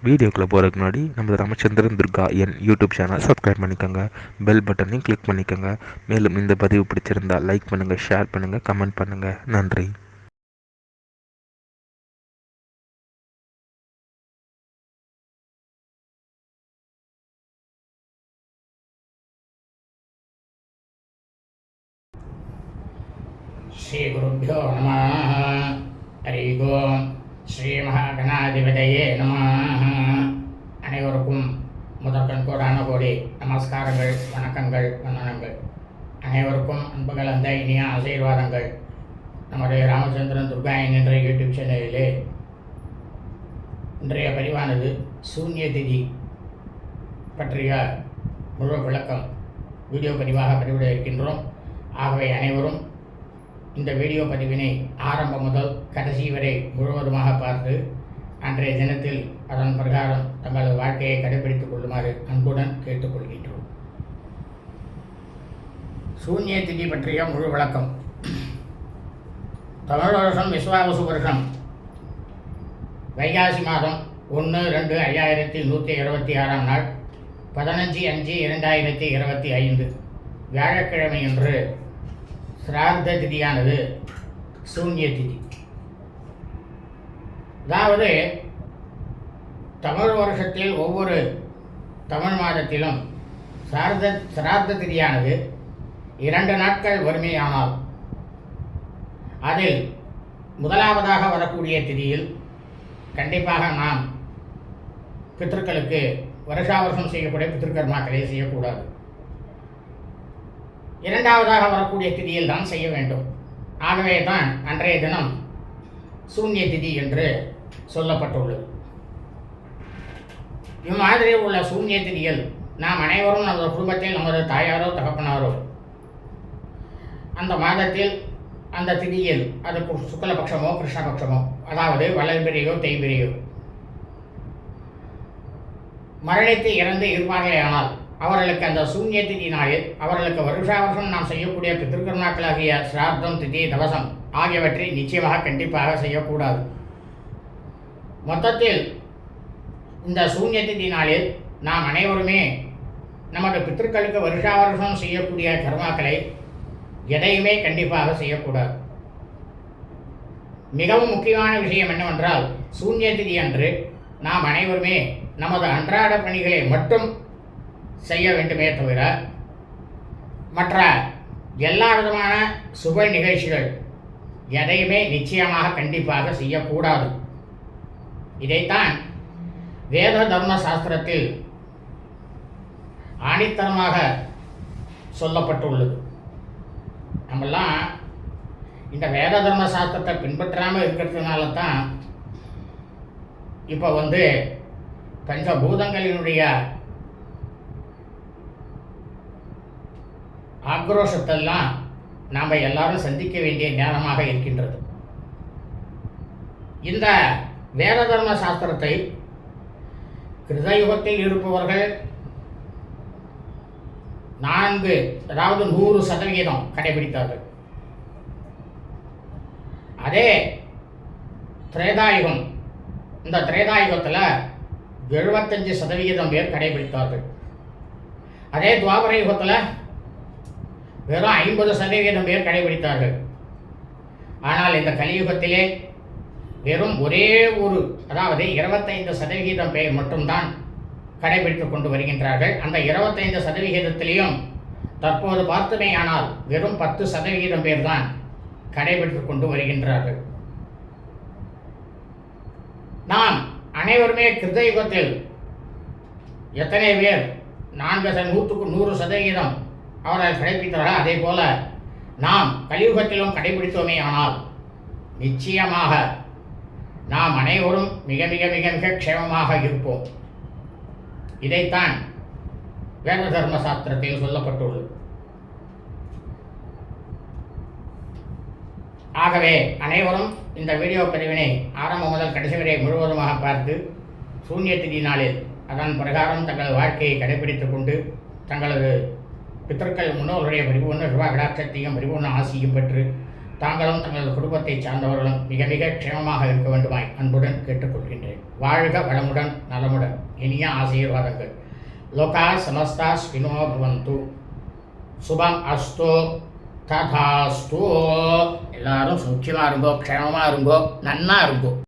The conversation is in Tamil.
வீடியோக்குள்ளே போகிறதுக்கு முன்னாடி நம்ம ராமச்சந்திரன் துர்கா என் யூடியூப் சேனல் சப்ஸ்கிரைப் பண்ணிக்கோங்க, பெல் பட்டனையும் கிளிக் பண்ணிக்கோங்க. மேலும் இந்த பதிவு பிடிச்சிருந்தால் லைக் பண்ணுங்கள், ஷேர் பண்ணுங்கள், கமெண்ட் பண்ணுங்கள். நன்றி. ஸ்ரீ குருभ्यो நமः. ஹரி ஓம். ஸ்ரீ மகாகணாதிபதியே நமः. அனைவருக்கும் முதற்கண் கோடான கோடி நமஸ்காரங்கள், வணக்கங்கள், வந்தனங்கள். அனைவருக்கும் அன்பு கலந்த இனிய ஆசீர்வாதங்கள். நம்முடைய ராமச்சந்திரன் துர்கா என்ற யூடியூப் சேனலிலே இன்றைய பதிவானது சூன்ய திதி பற்றிய முழு விளக்கம் வீடியோ பதிவாக பதிவிட இருக்கின்றோம். ஆகவே அனைவரும் இந்த வீடியோ பதிவினை ஆரம்பம் முதல் கடைசி வரை முழுவதுமாக பார்த்து அன்றைய தினத்தில் அதன் பிரகாரம் தங்களது வாழ்க்கையை கடைபிடித்துக் கொள்ளுமாறு அன்புடன் கேட்டுக்கொள்கின்றோம். சூன்ய திதி பற்றிய முழு விளக்கம். தமிழ் வருஷம் விஸ்வாவசு வருஷம் வைகாசி மாதம் 1/2/5126 நாள் 15/5/2025 வியாழக்கிழமையன்று சிரார்த்த திதியானது சூன்ய திதி. அதாவது தமிழ் வருஷத்தில் ஒவ்வொரு தமிழ் மாதத்திலும் சிரார்த்த திதியானது 2 நாட்கள் வறுமையானால் அதில் முதலாவதாக வரக்கூடிய திதியில் கண்டிப்பாக நாம் பித்ருக்களுக்கு வருஷா வருஷம் செய்யக்கூடிய பித்ருக்கர்மாக்களை செய்யக்கூடாது. இரண்டாவதாக வரக்கூடிய திதியில் தான் செய்ய வேண்டும். ஆகவே தான் அன்றைய தினம் சூன்ய திதி என்று சொல்லப்பட்டுள்ளது. இம்மாதிரி உள்ள சூன்ய திதியில் நாம் அனைவரும் நமது குடும்பத்தில் நமது தாயாரோ தகப்பனாரோ அந்த மாதத்தில் அந்த திதியில் அது சுக்லபக்ஷமோ கிருஷ்ணபக்ஷமோ, அதாவது வளர்பிரையோ தேய்பிரையோ மரணித்து இறந்து இருப்பார்களே ஆனால் அவர்களுக்கு அந்த சூன்ய திதி நாளில் அவர்களுக்கு வருஷா வருஷம் நாம் செய்யக்கூடிய பித்ருக்கர்மாக்களாகிய சிரார்த்தம், திதி, தவசம் ஆகியவற்றை நிச்சயமாக கண்டிப்பாக செய்யக்கூடாது. மொத்தத்தில் இந்த சூன்ய திதி நாளில் நாம் அனைவருமே நமது பித்ருக்களுக்கு வருஷா வருஷம் செய்யக்கூடிய கர்மாக்களை எதையுமே கண்டிப்பாக செய்யக்கூடாது. மிகவும் முக்கியமான விஷயம் என்னவென்றால், சூன்ய திதி அன்று நாம் அனைவருமே நமது அன்றாட பணிகளை மட்டும் செய்ய வேண்டுமே தவிர மற்ற எல்லா விதமான சுப நிகழ்ச்சிகள் எதையுமே நிச்சயமாக கண்டிப்பாக செய்யக்கூடாது. இதைத்தான் வேத தர்ம சாஸ்திரத்தில் ஆணித்தரமாக சொல்லப்பட்டுள்ளது. நம்மெல்லாம் இந்த வேத தர்ம சாஸ்திரத்தை பின்பற்றாமல் இருக்கிறதுனால தான் இப்போ பஞ்சபூதங்களினுடைய ஆக்ரோஷத்தெல்லாம் நாம் எல்லாரும் சந்திக்க வேண்டிய நேரமாக இருக்கின்றது. இந்த வேத தர்ம சாஸ்திரத்தை கிருதயுகத்தில் இருப்பவர்கள் 100% கடைபிடித்தார்கள். அதே திரேதாயுகம், இந்த திரேதாயுகத்தில் 75% பேர் கடைபிடித்தார்கள். அதே துவாபர யுகத்தில் வெறும் 50% பேர் கடைபிடித்தார்கள். ஆனால் இந்த கலியுகத்திலே வெறும் ஒரே ஒரு, அதாவது 25% பேர் மட்டும்தான் கடைபிடித்துக் கொண்டு வருகின்றார்கள். அந்த 25%-த்திலையும் தற்போது பார்த்தமே ஆனால் வெறும் 10% பேர் தான் கடைபிடித்துக் கொண்டு வருகின்றார்கள். நாம் அனைவருமே கிருதயுகத்தில் எத்தனை பேர் 100% அவர்கள் கடைபிடித்தார்கள், அதே போல நாம் கலியுகத்திலும் கடைபிடித்தோமே ஆனால் நிச்சயமாக நாம் அனைவரும் மிக மிக மிக மிக க்ஷேமமாக இருப்போம். இதைத்தான் வேத தர்ம சாஸ்திரத்தில் சொல்லப்பட்டுள்ளது. ஆகவே அனைவரும் இந்த வீடியோ பதிவினை ஆரம்பம் முதல் கடைசி வரை முழுவதுமாக பார்த்து சூன்ய திதி நாளில் அதன் பிரகாரம் தங்களது வாழ்க்கையை கடைபிடித்துக் கொண்டு தங்களது பித்தர்கள் முன்னோர்களுடைய பரிபூர்ண சிவகடாட்சத்தையும் பரிபூர்ண ஆசியும் பெற்று தாங்களும் தங்களது குடும்பத்தை சார்ந்தவர்களும் மிக மிக க்ஷேமமாக இருக்க வேண்டுமாய் அன்புடன் கேட்டுக்கொள்கின்றேன். வாழ்க வளமுடன் நலமுடன். இனிய ஆசீர்வாதங்கள். லோகா சமஸ்தா ஸ்வினோ பவந்து. சுபம் அஸ்து ததாஸ்து. எல்லாரும் சௌக்கியமாக இருங்கோ, க்ஷேமமாக இருங்கோ, நன்னா இருங்கோ.